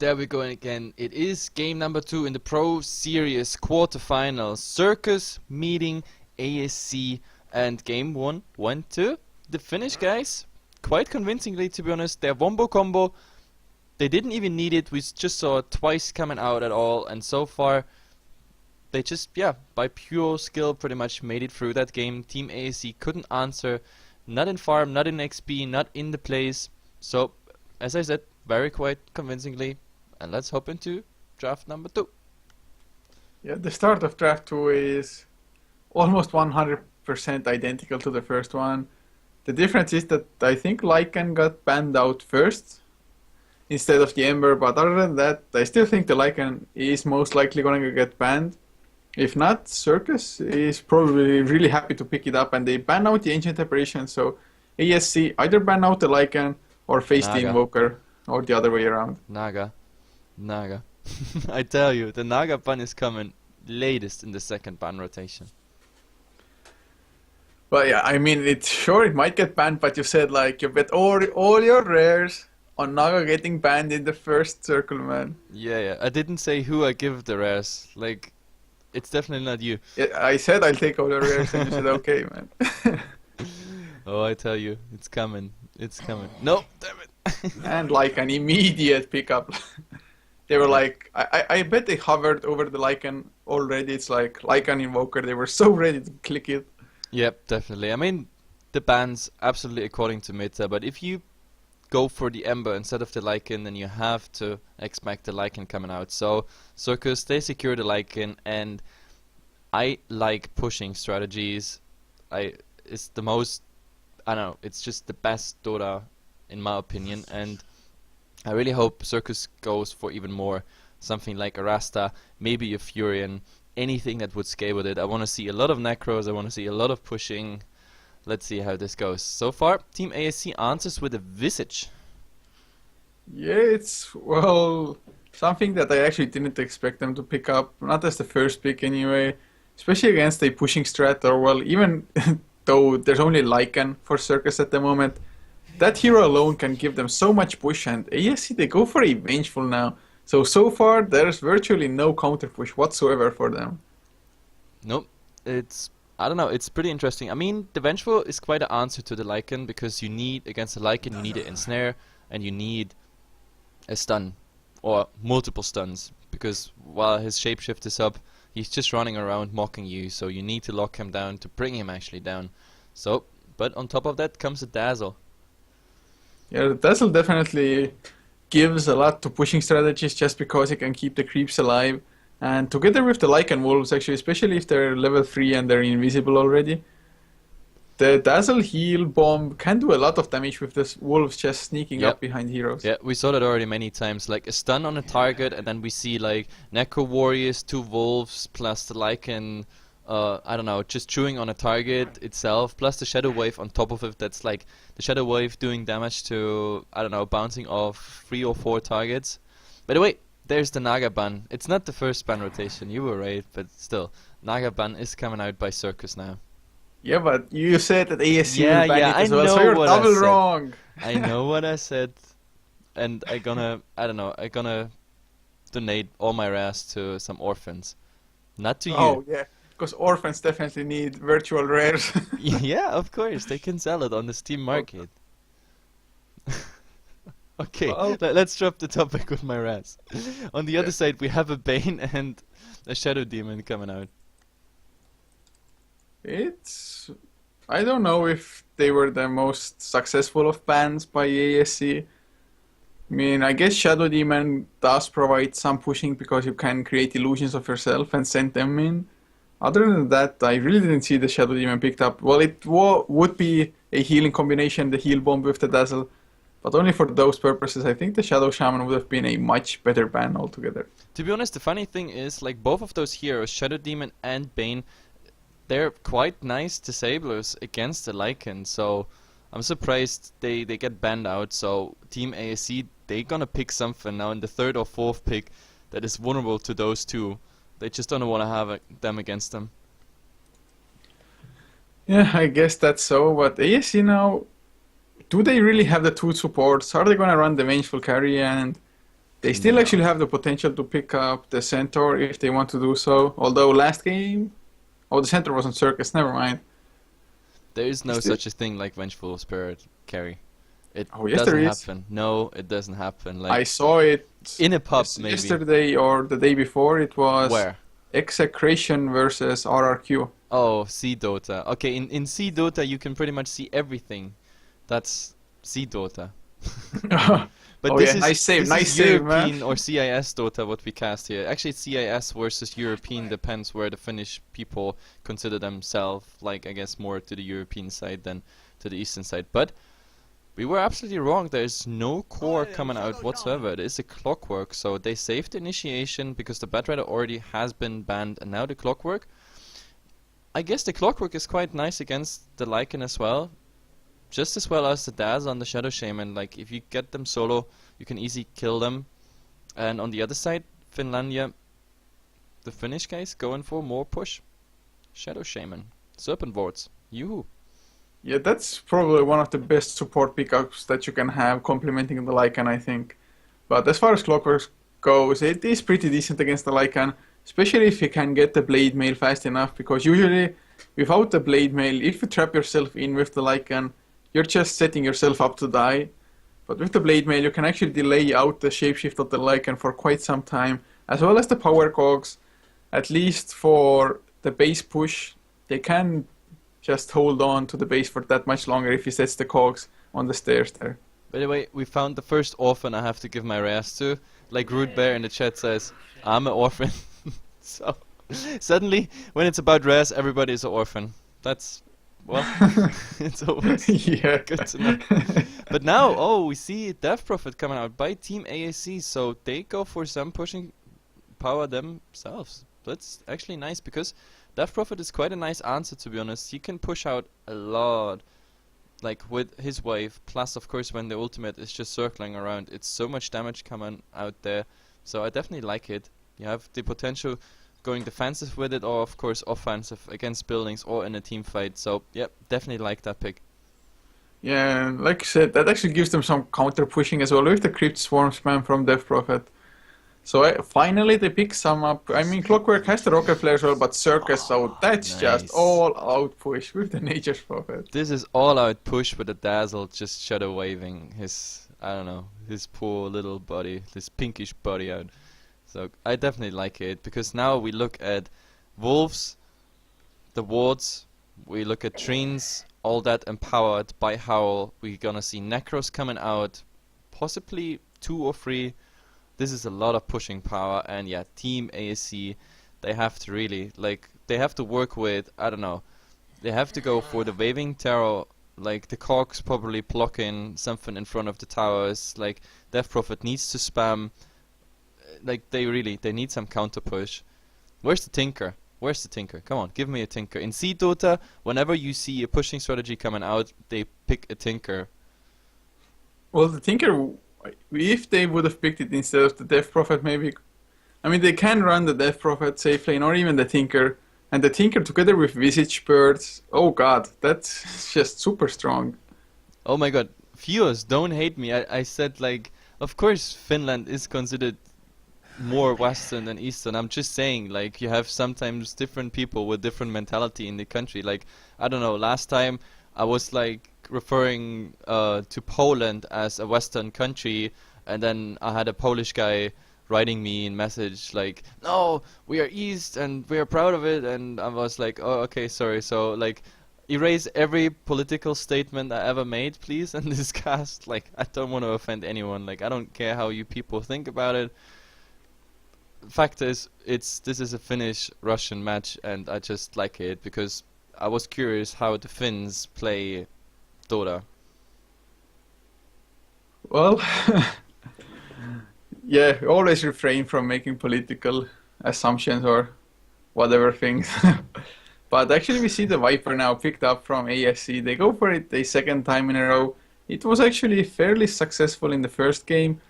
there we go again. It is game number 2 in the Pro Series quarterfinals. Sirkus meeting ASC, and game 1 went to the finish, guys. Quite convincingly, to be honest. Their wombo combo, they didn't even need it. We just saw it twice coming out at all, and so far they just, yeah, by pure skill pretty much made it through that game. Team ASC couldn't answer, not in farm, not in XP, not in the plays. So, as I said, very quite convincingly, and let's hop into draft number 2. Yeah, the start of draft 2 is almost 100% identical to the first one. The difference is that I think Lycan got banned out first instead of the Ember, but other than that, I still think the Lycan is most likely going to get banned. If not, Sirkus is probably really happy to pick it up, and they ban out the Ancient Apparition, so ASC either ban out the Lycan or face the Invoker, or the other way around. Naga. I tell you, the Naga ban is coming latest in the second ban rotation. Well, yeah, I mean, it might get banned, but you said like you bet all your rares on Naga getting banned in the first circle, man. Yeah, I didn't say who I give the rares. Like, it's definitely not you. Yeah, I said I'll take all the rares, and you said okay, man. Oh, I tell you, it's coming. It's coming. No, damn it. And like an immediate pickup. They were like, I bet they hovered over the Lycan already. It's like Lycan Invoker. They were so ready to click it. Yep, definitely. I mean, the bans absolutely according to meta, but if you go for the Ember instead of the Lycan, then you have to expect the Lycan coming out. So Sirkus, they secure the Lycan, and I like pushing strategies. It's the most, I don't know, it's just the best Dota in my opinion, and I really hope Sirkus goes for even more. Something like a Rasta, maybe a Furion, anything that would scale with it. I want to see a lot of Necros, I want to see a lot of pushing. Let's see how this goes. So far, Team ASC answers with a Visage. Yeah, it's, well, something that I actually didn't expect them to pick up. Not as the first pick anyway. Especially against a pushing strat, or well, even though there's only Lycan for Sirkus at the moment, that hero alone can give them so much push, and ASC, they go for a Vengeful now. So far, there's virtually no counter push whatsoever for them. Nope. I don't know, it's pretty interesting. I mean, the Vengeful is quite an answer to the Lycan, because you need, against the Lycan, you need an ensnare, and you need a stun, or multiple stuns, because while his shapeshift is up, he's just running around mocking you, so you need to lock him down to bring him actually down. So, but on top of that comes a Dazzle. Yeah, the Dazzle definitely gives a lot to pushing strategies, just because it can keep the creeps alive. And together with the Lycan Wolves, actually, especially if they're level 3 and they're invisible already, the Dazzle heal bomb can do a lot of damage with the Wolves just sneaking up behind heroes. Yeah, we saw that already many times. Like a stun on a target, and then we see like Necro Warriors, 2 Wolves, plus the Lycan, I don't know, just chewing on a target itself, plus the Shadow Wave on top of it. That's like the Shadow Wave doing damage to, I don't know, bouncing off 3 or 4 targets. By the way, there's the Naga ban. It's not the first ban rotation, you were right, but still, Naga ban is coming out by Sirkus now. Yeah, but you said that ASC will ban it as well, so know you're what I double said. wrong. I know what I said, and I gonna donate all my rares to some orphans. Not to you. Oh, yeah, because orphans definitely need virtual rares. Yeah, of course, they can sell it on the Steam market. Okay, Well, let's drop the topic with my rares. On the other side, we have a Bane and a Shadow Demon coming out. I don't know if they were the most successful of bans by ASC. I mean, I guess Shadow Demon does provide some pushing, because you can create illusions of yourself and send them in. Other than that, I really didn't see the Shadow Demon picked up. Well, it would be a healing combination, the heal bomb with the Dazzle, but only for those purposes. I think the Shadow Shaman would have been a much better ban altogether. To be honest, the funny thing is, like, both of those heroes, Shadow Demon and Bane, they're quite nice disablers against the Lycan, so I'm surprised they get banned out. So Team ASC, they gonna pick something now in the 3rd or 4th pick that is vulnerable to those two. They just don't want to have them against them. Yeah, I guess that's so, but ASC now, do they really have the 2 supports? Are they gonna run the Vengeful carry? And They still No. actually have the potential to pick up the Centaur if they want to do so. Although last game, oh, the Centaur was on Sirkus. Never mind. There is no Still, such a thing like Vengeful Spirit carry. It oh yes, there doesn't is. happen. No, it doesn't happen. I Like saw it in a pub, maybe. yesterday or the day before. It was Where? Execration versus RRQ. Oh, Sea Dota. Okay, in Sea Dota you can pretty much see everything. That's Sea Dota. But Oh this yeah, is nice save, this nice is save, man. European or CIS Dota what we cast here. Actually, it's CIS versus European depends where the Finnish people consider themselves. Like I guess more to the European side than to the Eastern side. But we were absolutely wrong. There is no core coming out whatsoever. It is a clockwork. So they saved the initiation because the Bat Rider already has been banned, and now the clockwork. I guess the clockwork is quite nice against the Lycan as well. Just as well as the Daz on the Shadow Shaman. Like, if you get them solo, you can easily kill them. And on the other side, Finlandia, the Finnish guys going for more push. Shadow Shaman. Serpent Wards. Yoo-hoo. Yeah, that's probably one of the best support pickups that you can have, complementing the Lycan, I think. But as far as Clockwork goes, it is pretty decent against the Lycan, especially if you can get the Blade Mail fast enough, because usually, without the Blade Mail, if you trap yourself in with the Lycan, you're just setting yourself up to die. But with the Blade Mail, you can actually delay out the shapeshift of the Lycan for quite some time, as well as the power cogs. At least for the base push, they can just hold on to the base for that much longer if he sets the cogs on the stairs there. By the way, we found the first orphan I have to give my rares to. Like Rude Bear in the chat says, I'm an orphan. So, suddenly, when it's about rares, everybody is an orphan. That's... well, it's always Yeah. good to know. But now, oh, we see Death Prophet coming out by TEAM-ASC, so they go for some pushing power themselves. That's actually nice, because Death Prophet is quite a nice answer, to be honest. He can push out a lot, like with his wave, plus of course when the ultimate is just circling around, it's so much damage coming out there. So I definitely like it. You have the potential going defensive with it, or of course offensive against buildings or in a team fight. So yep, definitely like that pick. Yeah, and like I said, that actually gives them some counter pushing as well with the Crypt Swarm spam from Death Prophet. So finally they pick some up. I mean, Clockwork has the Rocket Flare as well, but Circus, so that's Nice. just all out push with the Nature's Prophet. This is all out push with the Dazzle just shadow waving his, I don't know, his poor little body, this pinkish body out. So I definitely like it, because now we look at Wolves, the Wards, we look at Treens, all that empowered by Howl. We're gonna see Necros coming out, possibly 2 or 3. This is a lot of pushing power, and yeah, TEAM-ASC, they have to really, like, they have to work with, I don't know, they have to go for the Waving Terror, like the cogs probably blocking something in front of the towers, like Death Prophet needs to spam. Like, they need some counter push. Where's the Tinker? Where's the Tinker? Come on, give me a Tinker. In Sea Dota, whenever you see a pushing strategy coming out, they pick a Tinker. Well, the Tinker, if they would have picked it instead of the Death Prophet, maybe. I mean, they can run the Death Prophet safe lane or even the Tinker. And the Tinker together with Visage Birds, oh god, that's just super strong. Oh my god, viewers, don't hate me. I said, like, of course Finland is considered more Western than Eastern. I'm just saying, like, you have sometimes different people with different mentality in the country. Like, I don't know, last time I was like referring to Poland as a Western country, and then I had a Polish guy writing me in message like, no, we are East and we are proud of it, and I was like, oh, okay, sorry. So, like, erase every political statement I ever made, please, in this cast. Like, I don't want to offend anyone. Like, I don't care how you people think about it. Fact is, this is a Finnish-Russian match, and I just like it because I was curious how the Finns play Dota. Well, yeah, always refrain from making political assumptions or whatever things. But actually we see the Viper now picked up from ASC. They go for it a second time in a row. It was actually fairly successful in the first game.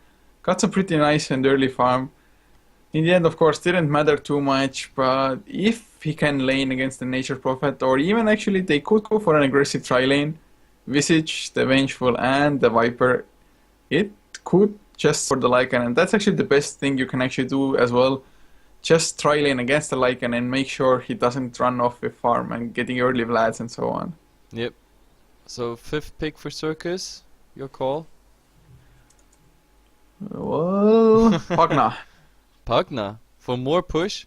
Got some pretty nice and early farm. In the end, of course, didn't matter too much, but if he can lane against the Nature Prophet, or even actually they could go for an aggressive tri-lane, Visage, the Vengeful, and the Viper, it could just for the Lycan, and that's actually the best thing you can actually do as well. Just try lane against the Lycan and make sure he doesn't run off with farm and getting early Vlads and so on. Yep. So 5th pick for Sirkus, your call. Well, Pugna. Pugna for more push.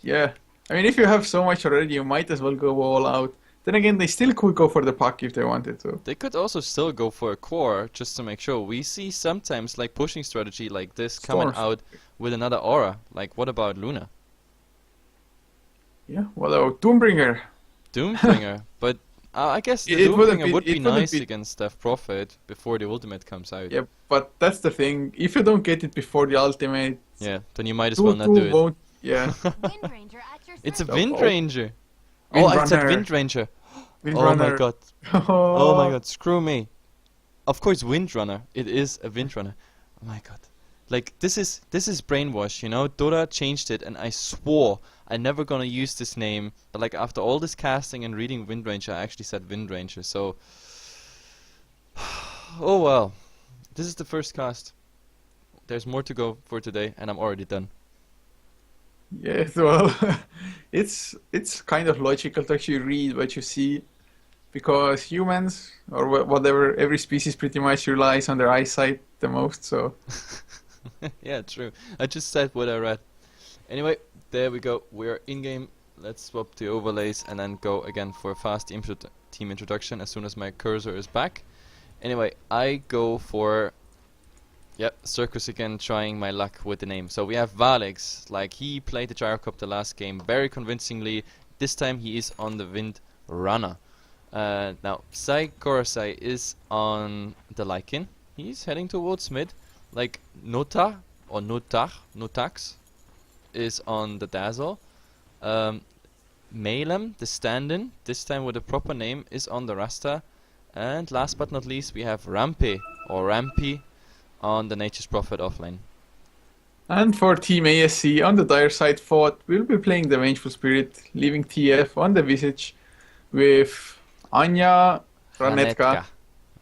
Yeah. I mean, if you have so much already, you might as well go all out. Then again, they still could go for the puck if they wanted to. They could also still go for a core just to make sure. We see sometimes like pushing strategy like this coming out with another aura. Like what about Luna? Yeah, what about Doombringer? Doombringer, but I guess the Doombringer would be nice against Death Prophet before the ultimate comes out. Yeah, but that's the thing. If you don't get it before the ultimate, yeah, then you might as well not do it. Yeah. It's a Wind Ranger. Oh, I said Wind Ranger. Oh my god. Oh my god, screw me. Of course, Windrunner. It is a Windrunner. Oh my god. Like, this is brainwash, you know? Dora changed it, and I swore I'm never gonna use this name. But like, after all this casting and reading Wind Ranger, I actually said Wind Ranger, so... Oh well. This is the first cast. There's more to go for today, and I'm already done. Yes, well, it's kind of logical to actually read what you see, because humans, or whatever, every species pretty much relies on their eyesight the most, so... Yeah, true. I just said what I read. Anyway, there we go. We're in-game. Let's swap the overlays and then go again for a fast team introduction as soon as my cursor is back. Anyway, I go for... Yep, Sirkus again, trying my luck with the name. So we have Valix, like he played the Gyro Cup the last game very convincingly. This time he is on the Wind Runner. Now, Sai Korosai is on the Lycan. He's heading towards mid. Like Nota, or Notax, is on the Dazzle. Malem, the stand-in, this time with a proper name, is on the Rasta. And last but not least, we have Rampe, or Rampy, on the Nature's Prophet offlane. And for TEAM-ASC, on the dire side fought, we'll be playing the Vengeful Spirit, leaving TF on the Visage with Anya Ranetka.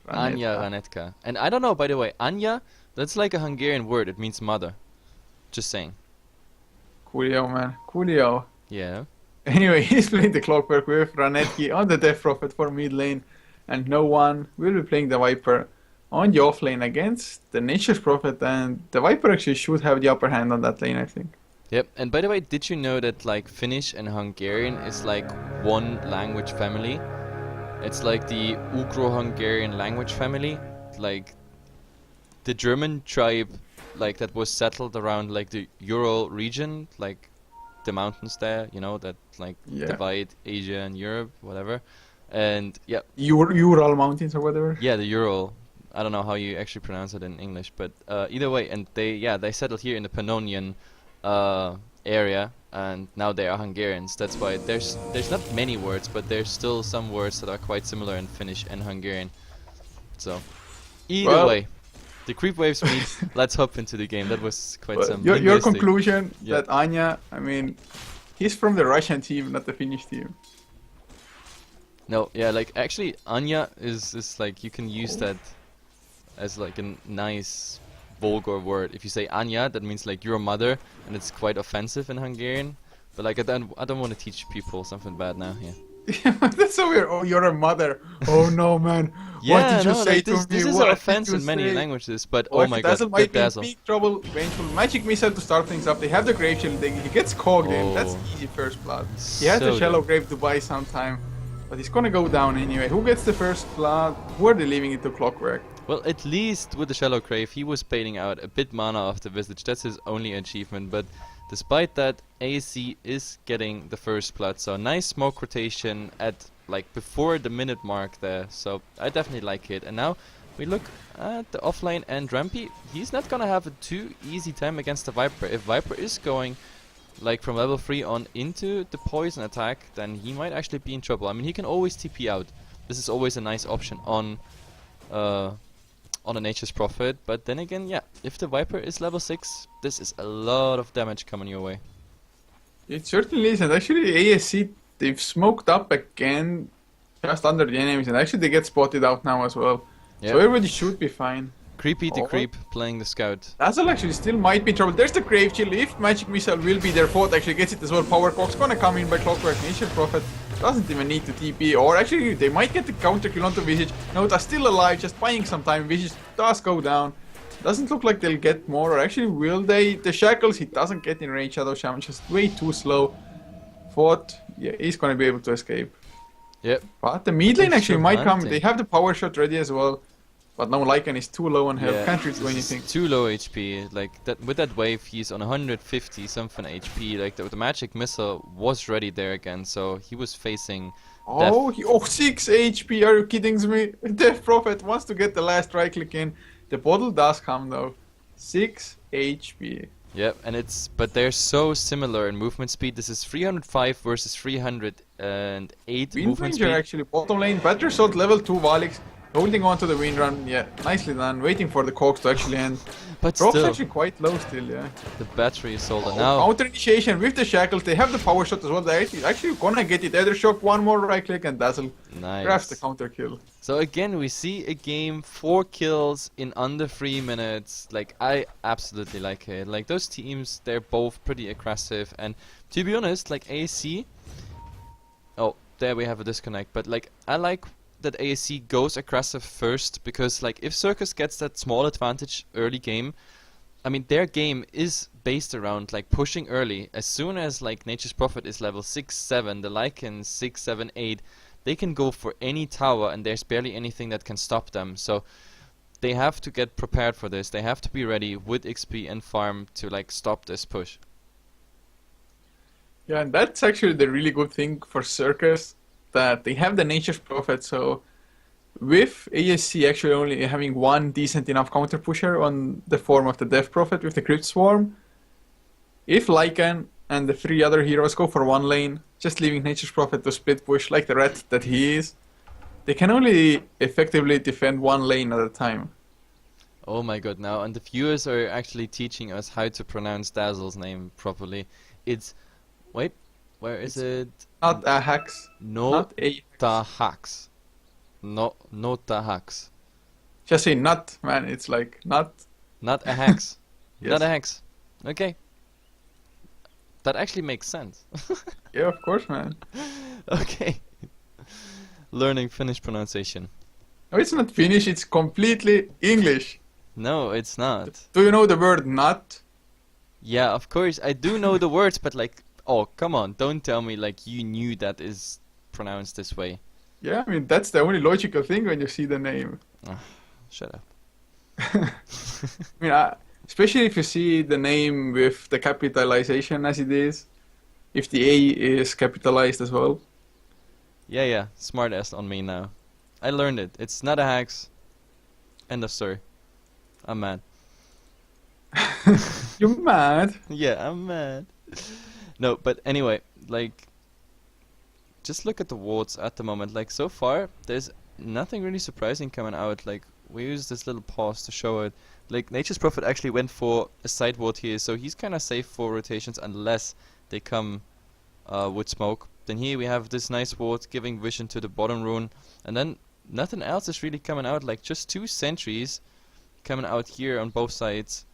Anya Ranetka. And I don't know, by the way, Anya, that's like a Hungarian word, it means mother. Just saying. Coolio, man. Coolio. Yeah. Anyway, he's playing the Clockwork with Ranetki on the Death Prophet for mid lane, and no one will be playing the Viper on the off lane against the Nature's Prophet, and the Viper actually should have the upper hand on that lane, I think. Yep, and by the way, did you know that like Finnish and Hungarian is like one language family? It's like the Ugro-Hungarian language family. Like the German tribe like that was settled around like the Ural region, like the mountains there, you know, that like divide Asia and Europe, whatever. And yeah, Ural mountains or whatever. Yeah, the Ural. I don't know how you actually pronounce it in English, but either way, and they settled here in the Pannonian area, and now they are Hungarians. That's why there's not many words, but there's still some words that are quite similar in Finnish and Hungarian. So either way, the creep waves means let's hop into the game. That was quite some your conclusion that Anya, I mean, he's from the Russian team, not the Finnish team. No, yeah, like actually Anya is like, you can use that as like a nice vulgar word. If you say Anya, that means like your mother, and it's quite offensive in Hungarian. But like I don't want to teach people something bad now. Yeah. That's so weird. Oh, you're a mother. Oh no, man. What did you say like to me? This is an offense in many languages. But oh my god, Dazzle might be in big trouble. Vengeful Magic Missile to start things up. They have the Grave Shield. He gets cogged in. That's easy first blood. He has the Shallow Grave to buy some time, but he's gonna go down anyway. Who gets the first blood? Who are they leaving it to Clockwork? Well, at least with the Shallow Grave, he was baiting out a bit mana off the Visage. That's his only achievement. But despite that, ASC is getting the first blood. So nice smoke rotation at like before the minute mark there. So I definitely like it. And now we look at the offlane, and Rampy, he's not gonna have a too easy time against the Viper. If Viper is going like from level 3 on into the poison attack, then he might actually be in trouble. I mean, he can always TP out. This is always a nice option on a Nature's Prophet, but then again, yeah, if the Viper is level 6, this is a lot of damage coming your way. It certainly is, and actually ASC, they've smoked up again just under the enemies, and actually they get spotted out now as well. Yep. So everybody should be fine. Creepy the Oh. creep playing the scout. Dazzle actually still might be in trouble. There's the Grave Chill. If Magic Missile will be their fault, actually gets it as well. Power Cock's gonna come in by Clockwork. Nature Prophet doesn't even need to TP. Or actually, they might get the counter kill onto Visage. Nota's still alive, just buying some time. Visage does go down. Doesn't look like they'll get more. Or actually, will they? The Shackles, he doesn't get in range. Shadow Shaman just way too slow. Thought, yeah, he's gonna be able to escape. Yep. But the mid lane They're actually still might come. hunting. They have the power shot ready as well. But now Lycan is too low on health. Can't really do anything. Too low HP. Like that with that wave, he's on 150 something HP. Like the magic missile was ready there again, so he was facing. Oh, 6 HP, are you kidding me? Death Prophet wants to get the last right click in. The bottle does come though. 6 HP. Yep, but they're so similar in movement speed. This is 305 versus 308 Wind movement Ranger speed. actually, bottom lane. Battery Assault level 2 Valix. Holding on to the wind run, yeah, nicely done. Waiting for the Cogs to actually end. But Drop's still, actually quite low still, yeah. the battery is sold. Oh, Now, counter initiation with the Shackles. They have the power shot as well. They're actually gonna get it. Either shock, one more right click, and Dazzle grabs the nice. counter kill. So again, we see a game, 4 kills in under 3 minutes. Like, I absolutely like it. Like, those teams, they're both pretty aggressive. And to be honest, like ASC... Oh, there we have a disconnect. But like, I like that ASC goes aggressive first. Because like, if Sirkus gets that small advantage early game... I mean, their game is based around like pushing early. As soon as like Nature's Prophet is level 6, 7, the Lycan 6, 7, 8... They can go for any tower and there's barely anything that can stop them. So they have to get prepared for this. They have to be ready with XP and farm to like stop this push. Yeah, and that's actually the really good thing for Sirkus, that they have the Nature's Prophet. So with ASC actually only having one decent enough counter pusher on the form of the Death Prophet with the Crypt Swarm, if Lycan and the 3 other heroes go for one lane, just leaving Nature's Prophet to split push like the rat that he is, they can only effectively defend one lane at a time. Oh my god, now and the viewers are actually teaching us how to pronounce Dazzle's name properly. It's... Wait, where is it? Not a Hax. No Not a Tahax. No Tahax. Just say not, man. It's like not. Not a hex. Yes. Not a hex. Okay. That actually makes sense. Yeah, of course, man. Okay. Learning Finnish pronunciation. No, it's not Finnish. It's completely English. No, it's not. Do you know the word not? Yeah, of course, I do know the words, but like, oh, come on, don't tell me like you knew that is pronounced this way. Yeah, I mean, that's the only logical thing when you see the name. Shut up. I mean, especially if you see the name with the capitalization as it is, if the A is capitalized as well. Yeah, smart ass on me now. I learned it. It's not a hex. End of story. I'm mad. You're mad? Yeah, I'm mad. No, but anyway, like, just look at the wards at the moment. Like, so far, there's nothing really surprising coming out. Like, we use this little pause to show it. Like, Nature's Prophet actually went for a side ward here, so he's kind of safe for rotations unless they come with smoke. Then here we have this nice ward giving vision to the bottom rune, and then nothing else is really coming out. Like, just 2 sentries coming out here on both sides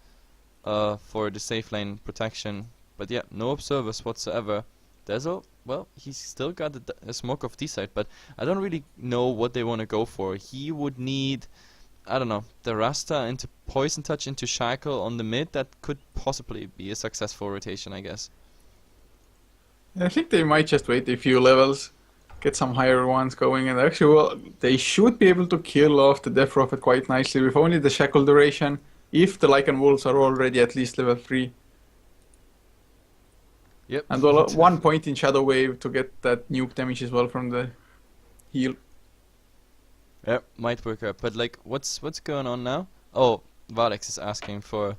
for the safe lane protection. But yeah, no observers whatsoever. Dazzle, well, he's still got a smoke of D-side, but I don't really know what they want to go for. He would need, I don't know, the Rasta into Poison Touch into Shackle on the mid. That could possibly be a successful rotation, I guess. I think they might just wait a few levels, get some higher ones going, and actually, well, they should be able to kill off the Death Prophet quite nicely with only the Shackle duration, if the Lycan Wolves are already at least level 3. Yep. And well, 1 point in Shadow Wave to get that nuke damage as well from the heal. Yep, might work out. But like, what's going on now? Oh, Valex is asking for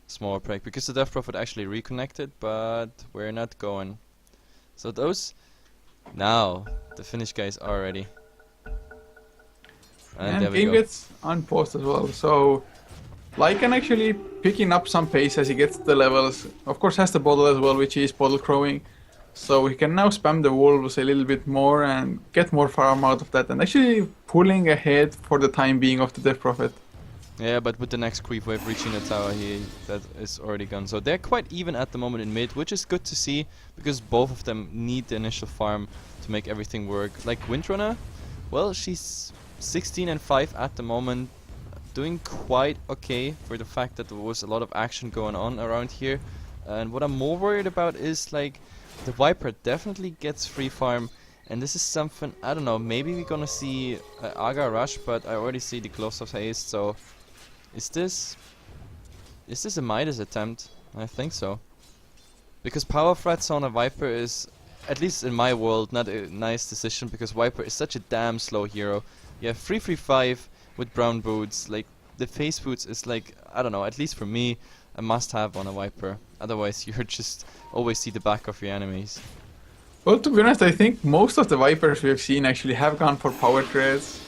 small break because the Death Prophet actually reconnected, but we're not going. So those now the Finnish guys are ready. And there we game go. gets unpaused as well. So Lycan actually picking up some pace as he gets the levels. Of course has the bottle as well, which is bottle crowing. So he can now spam the wolves a little bit more and get more farm out of that, and actually pulling ahead for the time being of the Death Prophet. Yeah, but with the next creep wave reaching the tower, that is already gone. So they're quite even at the moment in mid, which is good to see, because both of them need the initial farm to make everything work. Like Windrunner, well, she's 16 and 5 at the moment, doing quite okay for the fact that there was a lot of action going on around here. And what I'm more worried about is, like, the Viper definitely gets free farm, and this is something, I don't know, maybe we're gonna see Aga rush, but I already see the Gloves of Haste, so is this a Midas attempt? I think so. Because power threats on a Viper is, at least in my world, not a nice decision, because Viper is such a damn slow hero. You have 335 with brown boots, like the face boots is like, I don't know, at least for me, a must-have on a Viper. Otherwise you're just always see the back of your enemies. Well, to be honest, I think most of the Vipers we've seen actually have gone for power threads.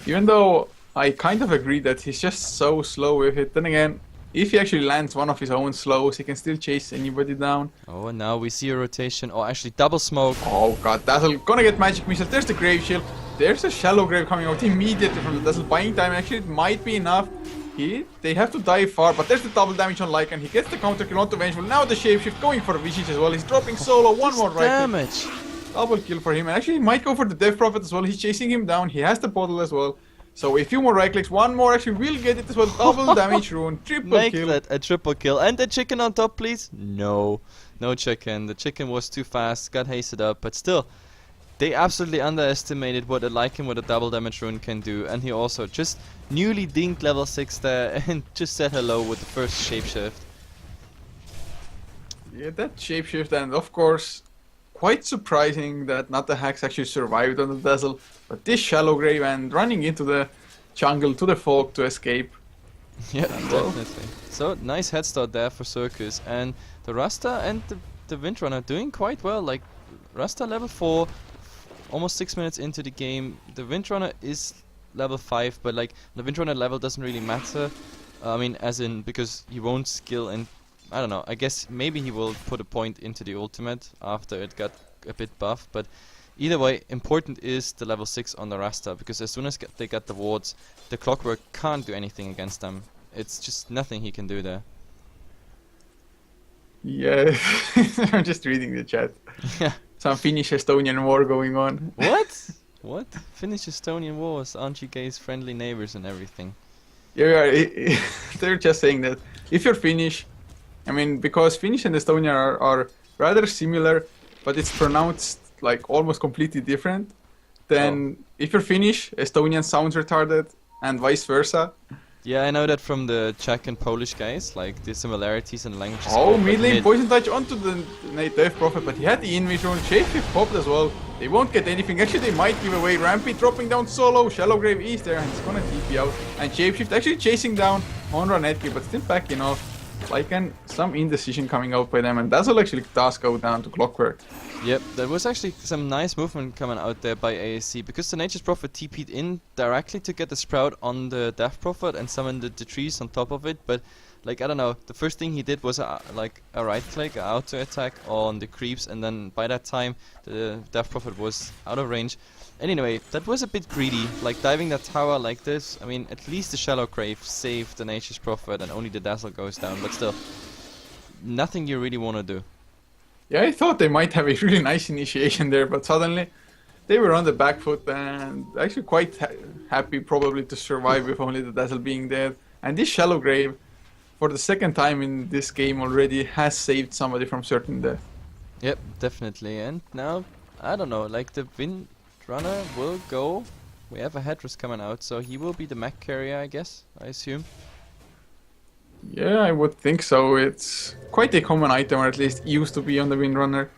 Even though I kind of agree that he's just so slow with it. Then again, if he actually lands one of his own slows, he can still chase anybody down. Oh, and now we see a rotation. Oh, actually double smoke. Oh god, Dazzle gonna get magic missile. There's the grave shield. There's a shallow grave coming out immediately from the Dazzle. Buying time, actually it might be enough. They have to dive far, but there's the double damage on Lycan. He gets the counter kill onto Vengeful. Now the shapeshift going for Visage as well. He's dropping solo. One more right damage. Double kill for him. And actually he might go for the Death Prophet as well. He's chasing him down. He has the bottle as well. So a few more right clicks, one more actually will get it as well. Double damage rune, triple Make kill. that a triple kill. And the chicken on top, please. No chicken. The chicken was too fast, got hasted up, but still, they absolutely underestimated what a Lycan with a double damage rune can do. And he also just newly dinked level 6 there and just said hello with the first shapeshift. Yeah, that shapeshift, and of course, quite surprising that not the hacks actually survived on the Dazzle, but this shallow grave and running into the jungle to the fog to escape. Yeah, definitely. So nice head start there for Sirkus, and the Rasta and the Windrunner doing quite well. Like Rasta level 4, almost 6 minutes into the game. The Windrunner is level 5, but like the Windrunner level doesn't really matter. I mean, as in, because he won't skill, and I don't know, I guess maybe he will put a point into the ultimate after it got a bit buffed, but either way, important is the level 6 on the Rasta, because as soon as they get the wards, the Clockwork can't do anything against them. It's just nothing he can do there. Yeah, I'm just reading the chat. Yeah. Some Finnish Estonian war going on. What? What? Finnish Estonian wars, aren't you guys friendly neighbors and everything? Yeah, they're just saying that if you're Finnish, I mean, because Finnish and Estonian are rather similar, but it's pronounced like almost completely different. Then if you're Finnish, Estonian sounds retarded, and vice versa. Yeah, I know that from the Czech and Polish guys, like the similarities in languages. Oh, mid lane poison touch onto the Death Prophet, but he had the invasion. Shapeshift popped as well. They won't get anything. Actually, they might give away. Rampy dropping down solo. Shallow Grave is there, and he's gonna TP out. And Shapeshift actually chasing down Honra Netgear, but still backing off. Like, and some indecision coming out by them, and Dazzle actually does go down to Clockwork. Yep, there was actually some nice movement coming out there by ASC, because the Nature's Prophet TP'd in directly to get the Sprout on the Death Prophet and summon the trees on top of it, but like, I don't know, the first thing he did was like a right click, an auto attack on the creeps, and then by that time the Death Prophet was out of range. Anyway, that was a bit greedy, like diving that tower like this. I mean, at least the Shallow Grave saved the Nature's Prophet and only the Dazzle goes down, but still, nothing you really want to do. Yeah, I thought they might have a really nice initiation there, but suddenly they were on the back foot and actually quite happy probably to survive with only the Dazzle being dead. And this Shallow Grave, for the second time in this game already, has saved somebody from certain death. Yep, definitely. And now, I don't know, like the Windrunner will go. We have a Headrest coming out, so he will be the mech carrier, I guess, I assume. Yeah, I would think so. It's quite a common item, or at least used to be on the Windrunner.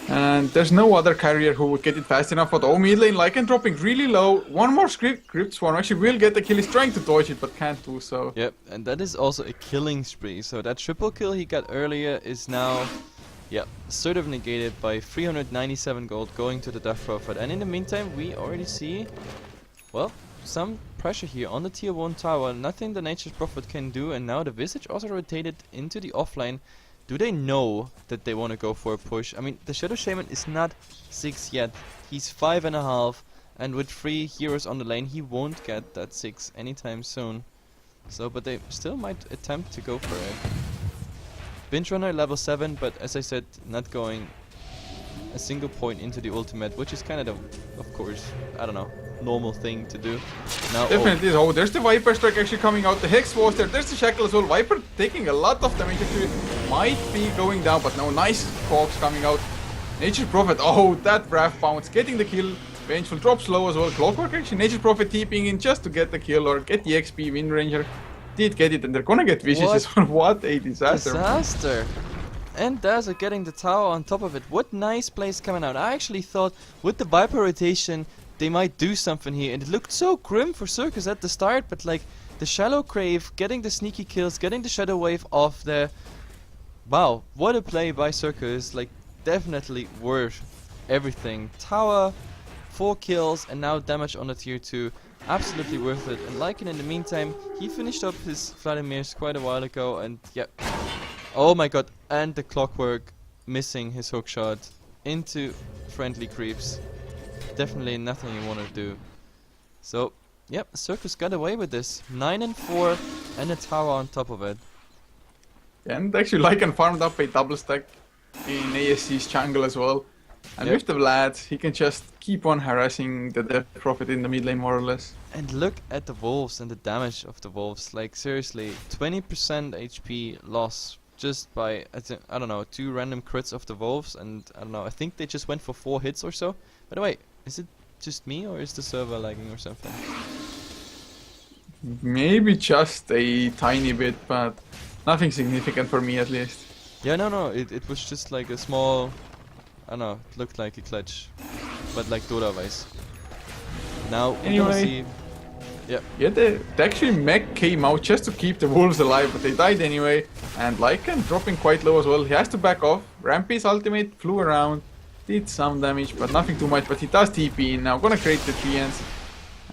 And there's no other carrier who would get it fast enough. But mid lane, Lycan dropping really low. One more Crypt Swarm actually will get the kill. He's trying to dodge it, but can't do so. Yep, and that is also a killing spree. So that triple kill he got earlier is now, yeah, sort of negated by 397 gold going to the Death Prophet. And in the meantime, we already see, well, some pressure here on the tier 1 tower. Nothing the Nature's Prophet can do, and now the Visage also rotated into the offline. Do they know that they want to go for a push? I mean, the Shadow Shaman is not 6 yet. He's 5.5, and with 3 heroes on the lane, he won't get that 6 anytime soon. So, but they still might attempt to go for it. Binge Runner level 7, but as I said, not going a single point into the ultimate, which is kind of course, I don't know, normal thing to do. Now, Definitely is. Oh, there's the Viper strike actually coming out. The Hex was there. There's the Shackle as well. Viper taking a lot of damage actually. Might be going down, but no, nice Cogs coming out. Nature's Prophet, oh, that Wrath bounce, getting the kill. Vengeful drops low as well. Clockwork actually, Nature's Prophet TPing in just to get the kill or get the XP. Wind Ranger did get it, and they're gonna get vicious as well. What a disaster. Disaster! And Dazzle getting the tower on top of it. What nice plays coming out. I actually thought with the Viper rotation they might do something here, and it looked so grim for Sirkus at the start, but like the Shallow Crave, getting the sneaky kills, getting the Shadow Wave off there. Wow, what a play by Sirkus. Like, definitely worth everything. Tower, 4 kills, and now damage on the tier 2. Absolutely worth it. And Lycan in the meantime, he finished up his Vladimir's quite a while ago, and yeah. Oh my god, and the Clockwork missing his hookshot into friendly creeps. Definitely nothing you want to do. So, yep, Sirkus got away with this. 9 and 4, and a tower on top of it. And actually Lycan farmed up a double stack in ASC's jungle as well. And with the Vlad, he can just keep on harassing the Death Prophet in the mid lane more or less. And look at the wolves and the damage of the wolves. Like, seriously, 20% HP loss just by, I don't know, 2 random crits of the wolves. And I don't know, I think they just went for 4 hits or so. By the way, is it just me or is the server lagging or something? Maybe just a tiny bit, but nothing significant for me at least. Yeah, no, it was just like a small, I don't know, it looked like a clutch, but like Dota-wise. Now, we're gonna see... Yeah, the actually mech came out just to keep the wolves alive, but they died anyway. And Lycan dropping quite low as well. He has to back off. Rampy's ultimate flew around, did some damage, but nothing too much. But he does TP in now, gonna create the treants.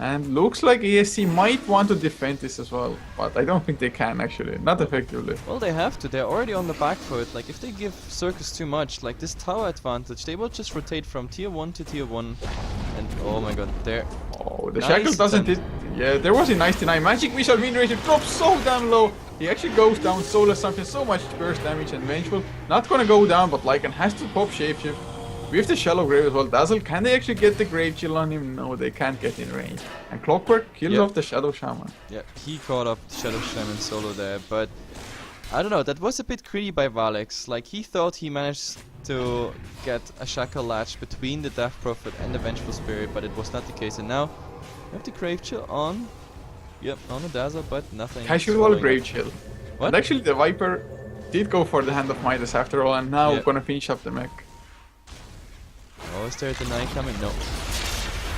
And looks like ASC might want to defend this as well, but I don't think they can actually, not effectively. Well, they have to, they're already on the back foot. Like, if they give Sirkus too much, like this tower advantage, they will just rotate from tier 1 to tier 1. And oh my god, there. Oh, the Shackle doesn't hit. Yeah, there was a nice deny. Magic Missile Wind Ranger drops so damn low. He actually goes down, soulless something, so much burst damage and Vengeful. Not gonna go down, but Lycan has to pop Shapeshift. With the Shallow Grave as well. Dazzle, can they actually get the Grave Chill on him? No, they can't get in range. And Clockwork kills off the Shadow Shaman. Yeah, he caught up the Shadow Shaman solo there, but I don't know, that was a bit greedy by Valex. Like, he thought he managed to get a Shackle Latch between the Death Prophet and the Vengeful Spirit, but it was not the case. And now, we have the Grave Chill on. Yep, on the Dazzle, but nothing. Casual Grave Chill. What? And actually, the Viper did go for the Hand of Midas after all, and now we're gonna finish up the mech. Oh, is there a deny coming? No.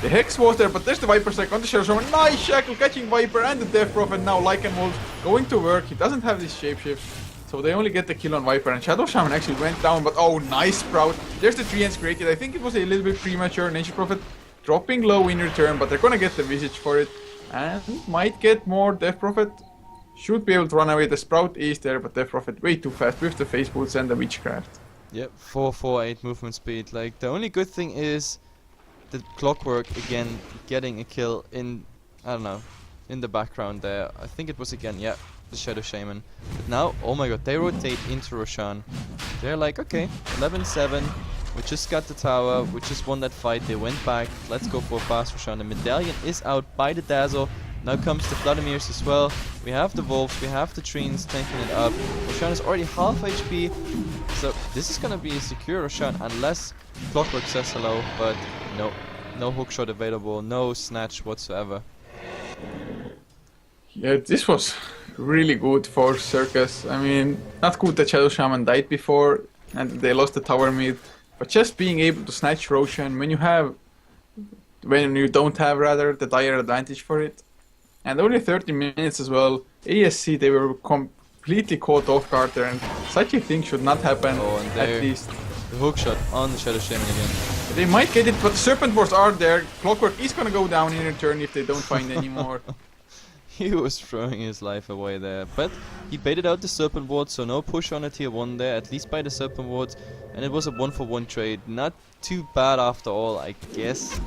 The Hex was there, but there's the Viper strike on the Shadow Shaman. Nice Shackle catching Viper and the Death Prophet. Now Lycan Wolves going to work. He doesn't have this shapeshift, so they only get the kill on Viper. And Shadow Shaman actually went down, but oh, nice Sprout. There's the treants created. I think it was a little bit premature. Nature's Prophet dropping low in return, but they're gonna get the Visage for it. And might get more. Death Prophet should be able to run away. The Sprout is there, but Death Prophet way too fast with the Face Boots and the Witchcraft. Yep, 448 movement speed. Like, the only good thing is the Clockwork again getting a kill in, I don't know, in the background there. I think it was again, yeah, the Shadow Shaman. But now, oh my god, they rotate into Roshan. They're like, okay, 11-7. We just got the tower, we just won that fight. They went back. Let's go for a fast Roshan. The medallion is out by the Dazzle. Now comes the Vladimir's as well. We have the Wolves, we have the Treants tanking it up. Roshan is already half HP. So this is gonna be a secure Roshan unless Clockwork says hello, but no hookshot available, no snatch whatsoever. Yeah, this was really good for Sirkus. I mean, not good that Shadow Shaman died before and they lost the tower mid, but just being able to snatch Roshan when you don't have rather the dire advantage for it. And only 30 minutes as well. ASC, they were completely caught off guard there, and such a thing should not happen, at least. The hookshot on the Shadow Shaman again. They might get it, but the Serpent Wars are there. Clockwork is gonna go down in return if they don't find any more. He was throwing his life away there, but he baited out the Serpent Ward, so no push on a tier 1 there, at least by the Serpent Ward, and it was a 1-for-1 trade. Not too bad after all, I guess.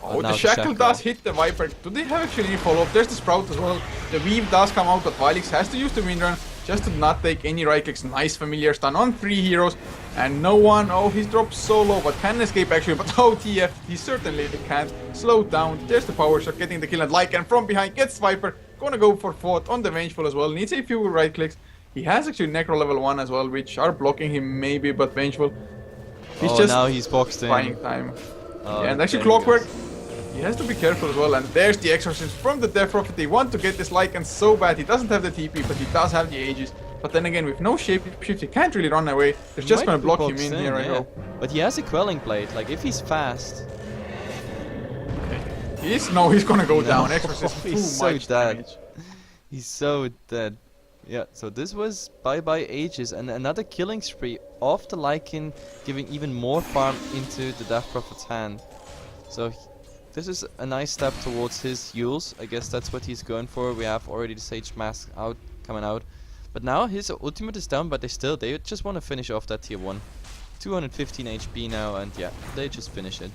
Oh, now the shackle does hit the Viper. Do they have actually any follow-up? There's the Sprout as well. The weave does come out, but Vilix has to use the windrun just to not take any right clicks. Nice familiar stun on 3 heroes. And no one, oh, he's dropped so low, but can escape actually. But oh, TF, he certainly can't. Slow down. There's the power shot, getting the kill, and Lycan from behind gets Viper. Gonna go for 4th on the Vengeful as well. Needs a few right clicks. He has actually Necro level 1 as well, which are blocking him maybe, but Vengeful. He's just now he's boxed in. buying time. Yeah, and actually Clockwork, he has to be careful as well. And there's the Exorcism from the Death Prophet. They want to get this Lycan so bad. He doesn't have the TP, but he does have the Aegis. But then again, with no shapeshift, he can't really run away. They're just gonna block him in here, I hope. But he has a Quelling Blade. Like, if he's fast... He's gonna go down. Exorcism, he's too much damage. He's so dead. Yeah, so this was bye-bye Aegis, and another killing spree off the Lycan, giving even more farm into the Death Prophet's hand. So this is a nice step towards his Yules. I guess that's what he's going for. We have already the Sage Mask coming out. But now his ultimate is down, but they just want to finish off that tier 1. 215 HP now, and yeah, they just finish it.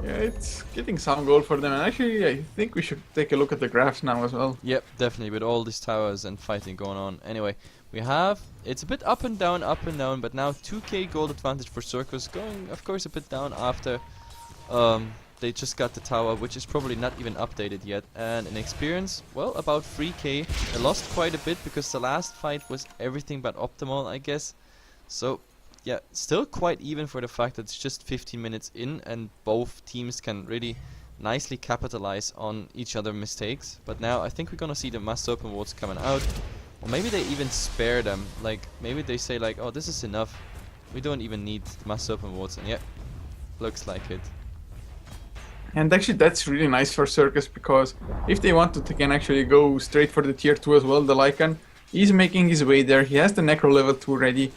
Yeah, it's getting some gold for them, and actually I think we should take a look at the graphs now as well. Yep, definitely, with all these towers and fighting going on. Anyway, we have, it's a bit up and down, but now 2k gold advantage for Sirkus, going of course a bit down after they just got the tower, which is probably not even updated yet. And in experience, well, about 3k. They lost quite a bit because the last fight was everything but optimal, I guess. So yeah, still quite even for the fact that it's just 15 minutes in and both teams can really nicely capitalize on each other's mistakes. But now I think we're gonna see the Mass Open Wards coming out. Or maybe they even spare them. Like, maybe they say like, oh, this is enough. We don't even need the Mass Open Wards. And yeah, looks like it. And actually that's really nice for Sirkus, because if they want to, they can actually go straight for the tier 2 as well. The Lycan is making his way there. He has the Necro level 2 ready.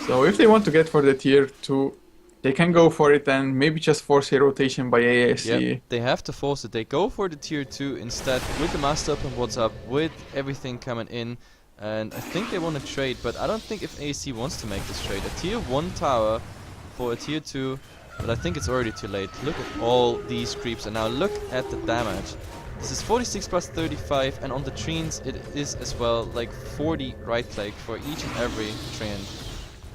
So if they want to get for the tier 2, they can go for it and maybe just force a rotation by ASC. Yep, they have to force it. They go for the tier 2 instead with the Master Up and What's Up, with everything coming in. And I think they want to trade, but I don't think if ASC wants to make this trade. A tier 1 tower for a tier 2, but I think it's already too late. Look at all these creeps, and now look at the damage. This is 46 plus 35, and on the treants it is as well like 40 right click for each and every treant.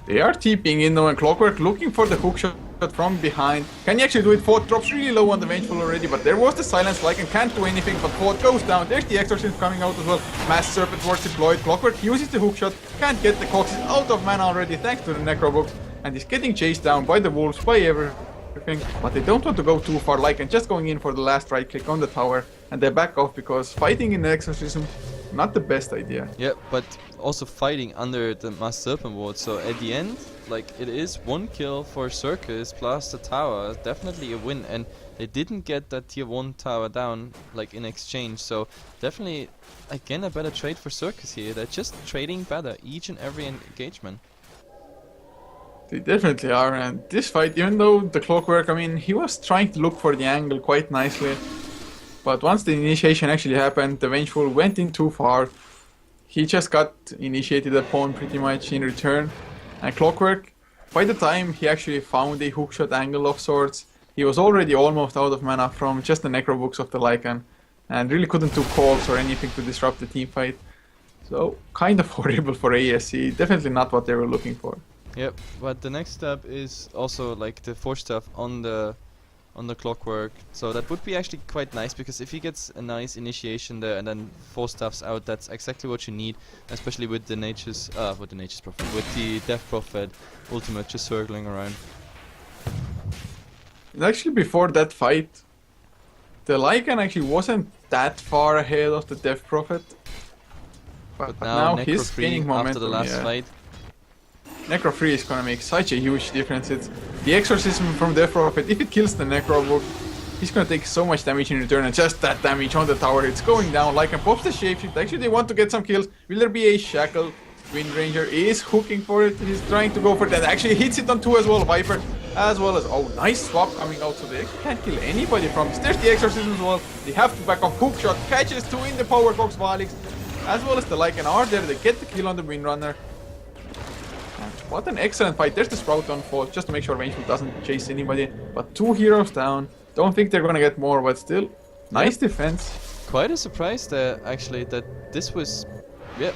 They are TPing in though, and Clockwork looking for the hookshot from behind. Can he actually do it? Fort drops really low on the Vengeful already, but there was the silence. Lycan can't do anything, but Fort goes down. There's the Exorcism coming out as well. Mass Serpent Ward deployed. Clockwork uses the hookshot, can't get the Cox. He's out of mana already thanks to the Necrobox, and he's getting chased down by the wolves, by everything. But they don't want to go too far. Lycan just going in for the last right click on the tower, and they back off because fighting in the Exorcism, not the best idea. Yeah, but also fighting under the Mass Serpent Ward, so at the end, like, it is 1 kill for Sirkus plus the tower, definitely a win, and they didn't get that tier 1 tower down, like, in exchange, so definitely, again, a better trade for Sirkus here. They're just trading better each and every engagement. They definitely are, and this fight, even though the Clockwork, I mean, he was trying to look for the angle quite nicely, but once the initiation actually happened, the Vengeful went in too far. He just got initiated a pawn pretty much in return. And Clockwork, by the time he actually found a hookshot angle of sorts, he was already almost out of mana from just the Necrobooks of the Lycan, and really couldn't do calls or anything to disrupt the team fight. So, kind of horrible for ASC, definitely not what they were looking for. Yep, but the next step is also like the force stuff on the Clockwork, so that would be actually quite nice, because if he gets a nice initiation there and then 4 stuffs out, that's exactly what you need, especially with the with the Death Prophet ultimate just circling around. And actually before that fight, the Lycan actually wasn't that far ahead of the Death Prophet, but now he's gaining momentum after the last fight. Necro Free is gonna make such a huge difference. It's the Exorcism from Death Prophet. If it kills the Necrobook, he's gonna take so much damage in return, and just that damage on the tower, it's going down. Lycan pops the Shapeshift. Actually, they want to get some kills. Will there be a Shackle? Wind Ranger is hooking for it. He's trying to go for that. Actually hits it on 2 as well. Viper as well as, oh, nice swap coming out. So they actually can't kill anybody from this. There's the Exorcism as well. They have to back off. Hookshot catches 2 in the power box. Valix as well as the Lycan are there. They get the kill on the Windrunner. What an excellent fight. There's the Sprout on fall just to make sure Vengeful doesn't chase anybody. But 2 heroes down. Don't think they're gonna get more, but still, nice defense. Quite a surprise there, actually, that this was... Yeah,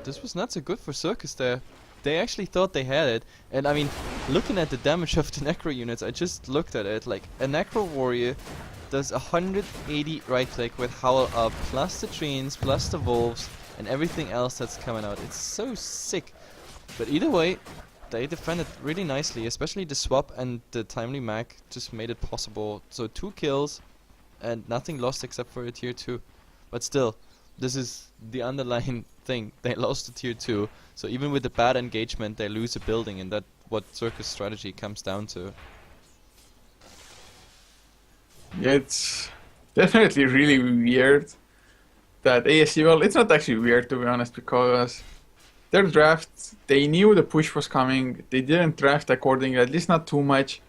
this was not so good for Sirkus there. They actually thought they had it. And I mean, looking at the damage of the Necro units, I just looked at it. Like, a Necro Warrior does 180 right click with Howl Up, plus the Treants, plus the Wolves, and everything else that's coming out. It's so sick. But either way, they defended really nicely, especially the swap and the timely mag just made it possible. So 2 kills and nothing lost except for a tier 2. But still, this is the underlying thing. They lost to tier 2. So even with the bad engagement, they lose a building, and that's what Sirkus strategy comes down to. Yeah, it's definitely really weird that ASC, well, it's not actually weird to be honest, because their draft, they knew the push was coming, they didn't draft accordingly, at least not too much.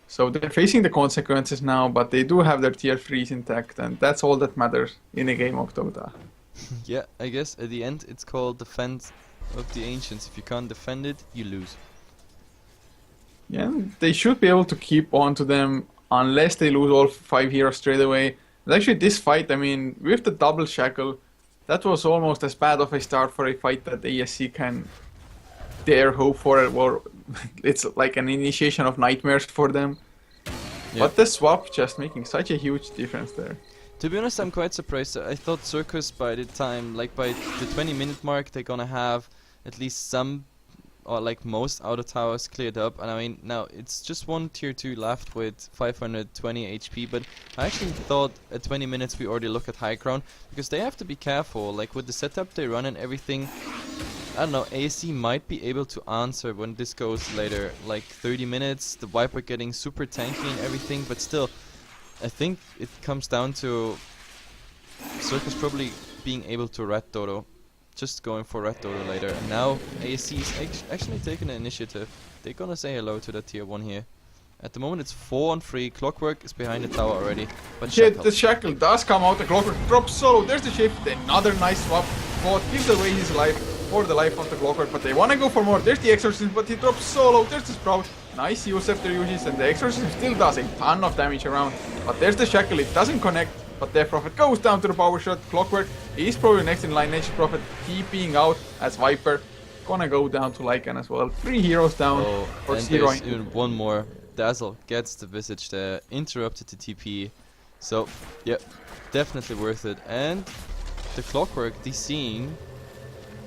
So they're facing the consequences now, but they do have their tier 3s intact, and that's all that matters in a game of Dota. Yeah, I guess at the end it's called Defense of the Ancients. If you can't defend it, you lose. Yeah, they should be able to keep on to them unless they lose all 5 heroes straight away. And actually this fight, I mean, with the double shackle, that was almost as bad of a start for a fight that ASC can dare hope for, or it's like an initiation of nightmares for them. Yep. But the swap just making such a huge difference there. To be honest, I'm quite surprised. I thought Sirkus by the time, like by the 20-minute mark, they're gonna have at least some, or like most outer towers cleared up. And I mean, now it's just one tier 2 left with 520 HP, but I actually thought at 20 minutes we already look at high ground, because they have to be careful, like with the setup they run and everything. I don't know, ASC might be able to answer when this goes later, like 30 minutes, the Viper getting super tanky and everything, but still, I think it comes down to Sirkus probably being able to red Dodo. Just going for red Dodo later. And now ASC is actually taking the initiative. They're gonna say hello to that tier 1 here. At the moment it's 4 on 3. Clockwork is behind the tower already. But shit, the shackle does come out. The Clockwork drops solo. There's the shift. Another nice swap. Bot gives away his life for the life of the Clockwork. But they wanna go for more. There's the Exorcism, but he drops solo. There's the Sprout. Nice use after uses, and the Exorcism still does a ton of damage around. But there's the shackle. It doesn't connect. But their Prophet goes down to the power shot. Clockwork is probably next in line. Nature's Prophet keeping out as Viper. Gonna go down to Lycan as well. 3 heroes down for and 0. There's even one more. Dazzle gets the visage there, interrupted the TP. So, yeah, definitely worth it. And the Clockwork DCing,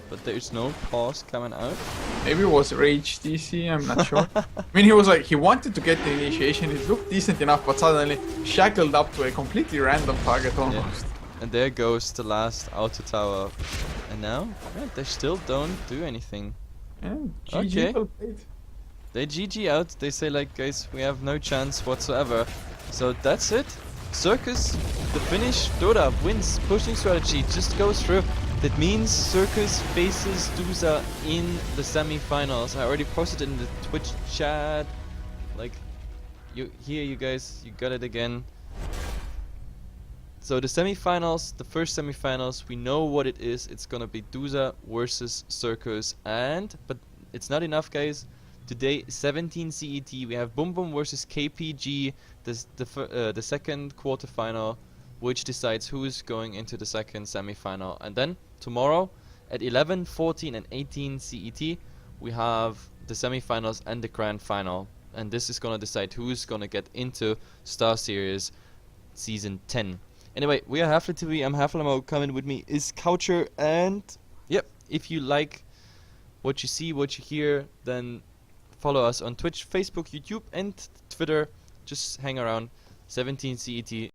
but there's no pause coming out. Maybe it was Rage DC, I'm not sure. I mean, he was like, he wanted to get the initiation, it looked decent enough, but suddenly shackled up to a completely random target almost. Yeah. And there goes the last outer tower. And now, yeah, they still don't do anything. Yeah, GG well played. They GG out, they say like, guys, we have no chance whatsoever. So that's it. Sirkus, the Finnish Dota wins. Pushing strategy just goes through. That means Sirkus faces Dusa in the semi-finals. I already posted it in the Twitch chat. Like, you guys, you got it again. So the semi-finals, the first semi-finals, we know what it is. It's gonna be Dusa versus Sirkus, but it's not enough, guys. Today, 17 CET, we have Boom Boom versus KPG, the second quarterfinal, which decides who is going into the second semi-final. And then tomorrow at 11, 14 and 18 CET, we have the semi-finals and the grand final. And this is going to decide who is going to get into Star Series Season 10. Anyway, we are Hefla TV, I'm Heflamoke, coming with me is Coucher, and yep, if you like what you see, what you hear, then follow us on Twitch, Facebook, YouTube and Twitter. Just hang around. 17 CET.